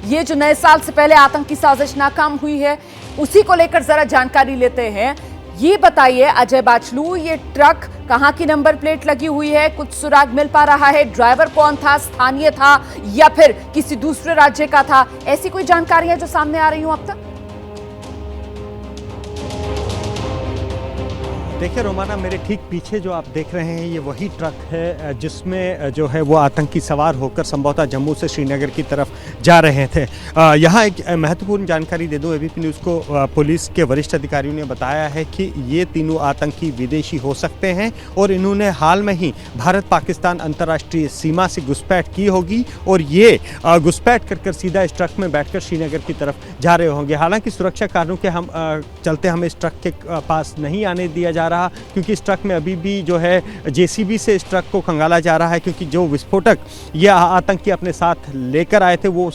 ये जो नए साल से पहले आतंकी साजिश नाकाम हुई है, उसी को लेकर जरा जानकारी लेते हैं। ये बताइए अजय बाचलू, ये ट्रक कहां की नंबर प्लेट लगी हुई है? कुछ सुराग मिल पा रहा है? ड्राइवर कौन था? स्थानीय था या फिर किसी दूसरे राज्य का था? ऐसी कोई जानकारी है जो सामने आ रही हो अब तक? देखिए रोमाना, मेरे ठीक पीछे जो आप देख रहे हैं ये वही ट्रक है जिसमें जो है वो आतंकी सवार होकर संभवतः जम्मू से श्रीनगर की तरफ जा रहे थे। यहाँ एक महत्वपूर्ण जानकारी दे दूं एबीपी न्यूज़ को। पुलिस के वरिष्ठ अधिकारियों ने बताया है कि ये तीनों आतंकी विदेशी हो सकते हैं और इन्होंने हाल में ही भारत पाकिस्तान अंतर्राष्ट्रीय सीमा से घुसपैठ की होगी और ये घुसपैठ कर सीधा इस ट्रक में बैठकर श्रीनगर की तरफ जा रहे होंगे। हालांकि सुरक्षा कारणों के चलते हमें इस ट्रक के पास नहीं आने दिया जा रहा, क्योंकि इस ट्रक में अभी भी जो है जेसीबी से इस ट्रक को खंगाला जा रहा है, क्योंकि जो विस्फोटक या आतंकी अपने साथ लेकर आए थे वो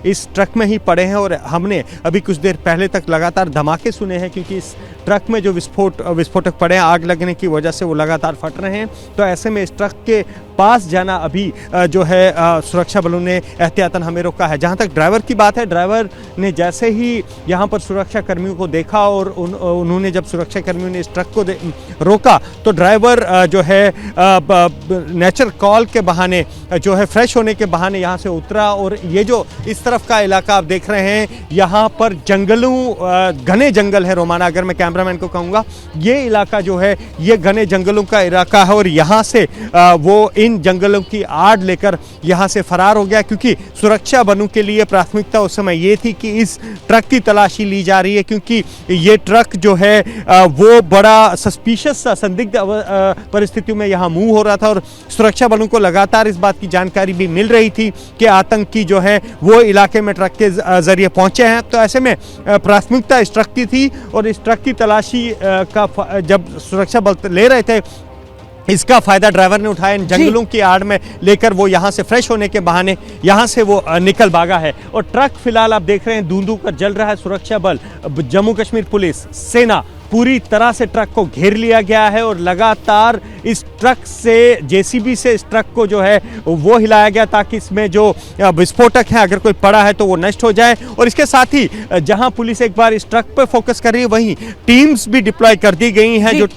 इस ट्रक में ही पड़े हैं और हमने अभी कुछ देर पहले तक लगातार धमाके सुने हैं, क्योंकि इस ट्रक में जो विस्फोटक पड़े हैं आग लगने की वजह से वो लगातार फट रहे हैं। तो ऐसे में इस ट्रक के पास जाना अभी जो है सुरक्षा बलों ने एहतियातन हमें रोका है। जहां तक ड्राइवर की बात है, ड्राइवर ने जैसे ही यहां पर सुरक्षा कर्मियों को देखा और उन्होंने जब सुरक्षा कर्मियों ने इस ट्रक को रोका तो ड्राइवर जो है नेचर कॉल के बहाने जो है फ्रेश होने के बहाने यहां से उतरा। और ये जो इस तरफ का इलाका आप देख रहे हैं, यहाँ पर घने जंगल है रोमाना। अगर मैं कैमरामैन को कहूँगा, ये इलाका जो है ये घने जंगलों का इलाका है और यहाँ से वो इन जंगलों की आड़ लेकर यहाँ से फरार हो गया, क्योंकि सुरक्षा बलों के लिए प्राथमिकता उस समय ये थी कि इस ट्रक की तलाशी ली जा रही है, क्योंकि ये ट्रक जो है वो बड़ा सस्पिशियस सा संदिग्ध परिस्थितियों में यहाँ मूव हो रहा था और सुरक्षा बलों को लगातार इस बात की जानकारी भी मिल रही थी कि आतंकी जो है वो इलाके में ट्रक के जरिए पहुंचे हैं। तो ऐसे में प्राथमिकता इस ट्रक की थी और इस ट्रक की तलाशी का जब सुरक्षा बल ले रहे थे, इसका फायदा ड्राइवर ने उठाया। इन जंगलों की आड़ में लेकर वो यहाँ से फ्रेश होने के बहाने यहाँ से वो निकल भागा है। और ट्रक फिलहाल आप देख रहे हैं धूं कर जल रहा है। सुरक्षा बल, जम्मू कश्मीर पुलिस, सेना पूरी तरह से ट्रक को घेर लिया गया है और लगातार इस ट्रक से जेसीबी से इस ट्रक को जो है वो हिलाया गया ताकि इसमें जो विस्फोटक है अगर कोई पड़ा है तो वो नष्ट हो जाए। और इसके साथ ही जहां पुलिस एक बार इस ट्रक पर फोकस कर रही है, वहीं टीम्स भी डिप्लॉय कर दी गई हैं जो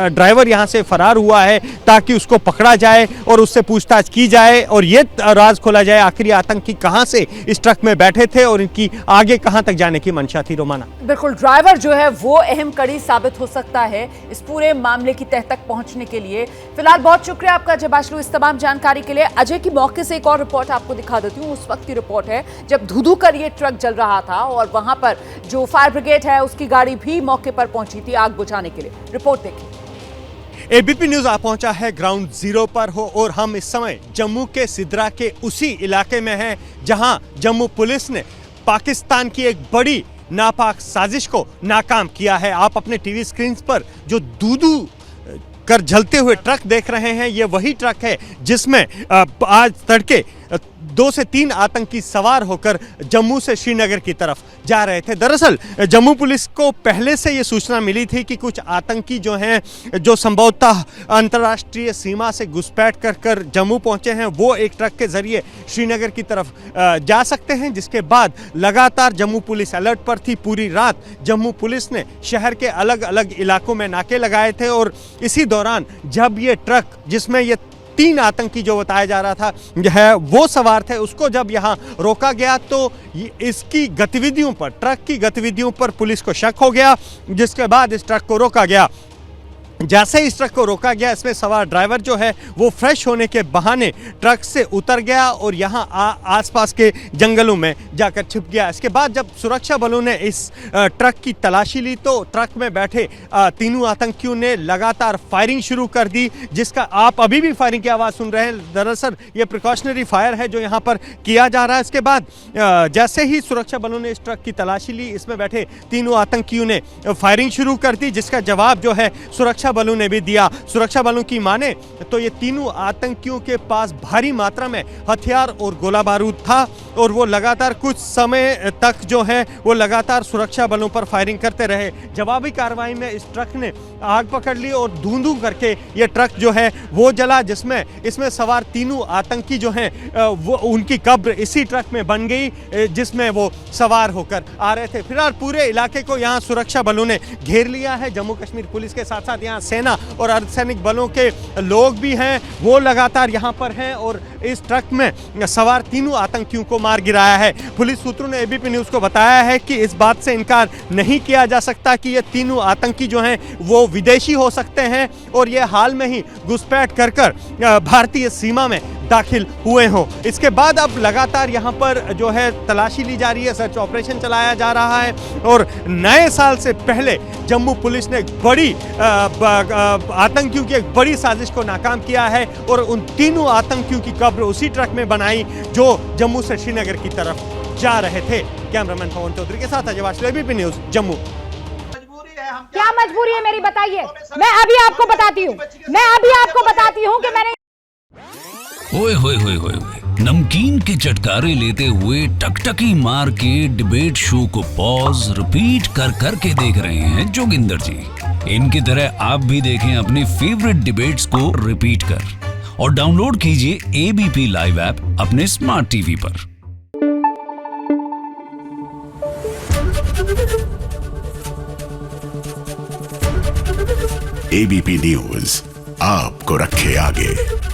ड्राइवर यहां से फरार हुआ है ताकि उसको पकड़ा जाए और उससे पूछताछ की जाए और ये राज खोला जाए आखिर आतंकी कहां से इस ट्रक में बैठे थे और इनकी आगे कहां तक जाने की मंशा थी। रोमाना, बिल्कुल, ड्राइवर जो है वो अहम कड़ी साबित हो सकता है इस पूरे मामले की तह तक पहुंचने के लिए। फिलहाल बहुत शुक्रिया आपका अजय बाचलू इस तमाम जानकारी के लिए। अजय की मौके से एक और रिपोर्ट आपको दिखा देती हूँ। उस वक्त की रिपोर्ट है जब धू कर ये ट्रक जल रहा था और वहां पर जो फायर ब्रिगेड है उसकी गाड़ी भी मौके पर पहुंची थी आग बुझाने के लिए। रिपोर्ट देखिए। एबीपी न्यूज आ पहुंचा है ग्राउंड जीरो पर हो और हम इस समय जम्मू के सिद्रा के उसी इलाके में हैं जहां जम्मू पुलिस ने पाकिस्तान की एक बड़ी नापाक साजिश को नाकाम किया है। आप अपने टीवी स्क्रीन पर जो दूधू कर जलते हुए ट्रक देख रहे हैं, ये वही ट्रक है जिसमें आज तड़के 2 से 3 आतंकी सवार होकर जम्मू से श्रीनगर की तरफ जा रहे थे। दरअसल जम्मू पुलिस को पहले से ये सूचना मिली थी कि कुछ आतंकी जो हैं जो संभवतः अंतर्राष्ट्रीय सीमा से घुसपैठ कर जम्मू पहुंचे हैं, वो एक ट्रक के जरिए श्रीनगर की तरफ जा सकते हैं। जिसके बाद लगातार जम्मू पुलिस अलर्ट पर थी। पूरी रात जम्मू पुलिस ने शहर के अलग अलग इलाकों में नाके लगाए थे और इसी दौरान जब ये ट्रक जिसमें ये 3 आतंकी जो बताया जा रहा था है वो सवार थे, उसको जब यहाँ रोका गया तो इसकी गतिविधियों पर, ट्रक की गतिविधियों पर पुलिस को शक हो गया, जिसके बाद इस ट्रक को रोका गया। जैसे इस ट्रक को रोका गया, इसमें सवार ड्राइवर जो है वो फ्रेश होने के बहाने ट्रक से उतर गया और यहाँ आसपास के जंगलों में जाकर छिप गया। इसके बाद जब सुरक्षा बलों ने इस ट्रक की तलाशी ली तो ट्रक में बैठे तीनों आतंकियों ने लगातार फायरिंग शुरू कर दी, जिसका आप अभी भी फायरिंग की आवाज़ सुन रहे हैं। दरअसल ये प्रिकॉशनरी फायर है जो यहाँ पर किया जा रहा है। इसके बाद जैसे ही सुरक्षा बलों ने इस ट्रक की तलाशी ली, इसमें बैठे तीनों आतंकियों ने फायरिंग शुरू कर दी, जिसका जवाब जो है सुरक्षा बलों ने भी दिया। सुरक्षा बलों की माने तो ये तीनों आतंकियों के पास भारी मात्रा में हथियार और गोला बारूद था और वो लगातार कुछ समय तक जो है वो लगातार सुरक्षा बलों पर फायरिंग करते रहे। जवाबी कार्रवाई में इस ट्रक ने आग पकड़ ली और धूं-धूं करके ये ट्रक जो है वो जला, जिसमें इसमें सवार तीनों आतंकी जो हैं वो उनकी कब्र इसी ट्रक में बन गई जिसमें वो सवार होकर आ रहे थे। फिलहाल पूरे इलाके को यहाँ सुरक्षा बलों ने घेर लिया है। जम्मू कश्मीर पुलिस के साथ साथ यहाँ सेना और अर्धसैनिक बलों के लोग भी हैं, वो लगातार यहाँ पर हैं और इस ट्रक में सवार तीनों आतंकियों को मार गिराया है। पुलिस सूत्रों ने एबीपी न्यूज़ को बताया है कि इस बात से इनकार नहीं किया जा सकता कि ये तीनों आतंकी जो हैं वो विदेशी हो सकते हैं और ये हाल में ही घुसपैठ कर भारतीय सीमा में दाखिल हुए हों। इसके बाद अब लगातार यहाँ पर जो है तलाशी ली जा रही है, सर्च ऑपरेशन चलाया जा रहा है और नए साल से पहले जम्मू पुलिस ने एक बड़ी आतंकियों की एक बड़ी साजिश को नाकाम किया है और उन तीनों आतंकियों की कब्र उसी ट्रक में बनाई जो जम्मू से श्रीनगर की तरफ जा रहे थे। कैमरामैन पवन चौधरी के साथ अजय वासु, एबीपी न्यूज़ जम्मू। क्या मजबूरी है मेरी, बताइए। मैं अभी आपको बताती हूँ कि मैंने ओए होए होए होए नमकीन के चटकारे लेते हुए टकटकी मार के डिबेट शो को पॉज रिपीट कर कर के देख रहे हैं जोगिंदर जी। इनकी तरह आप भी देखें अपनी फेवरेट डिबेट्स को रिपीट कर और डाउनलोड कीजिए एबीपी लाइव ऐप अपने स्मार्ट टीवी पर। एबीपी न्यूज़ आपको रखे आगे।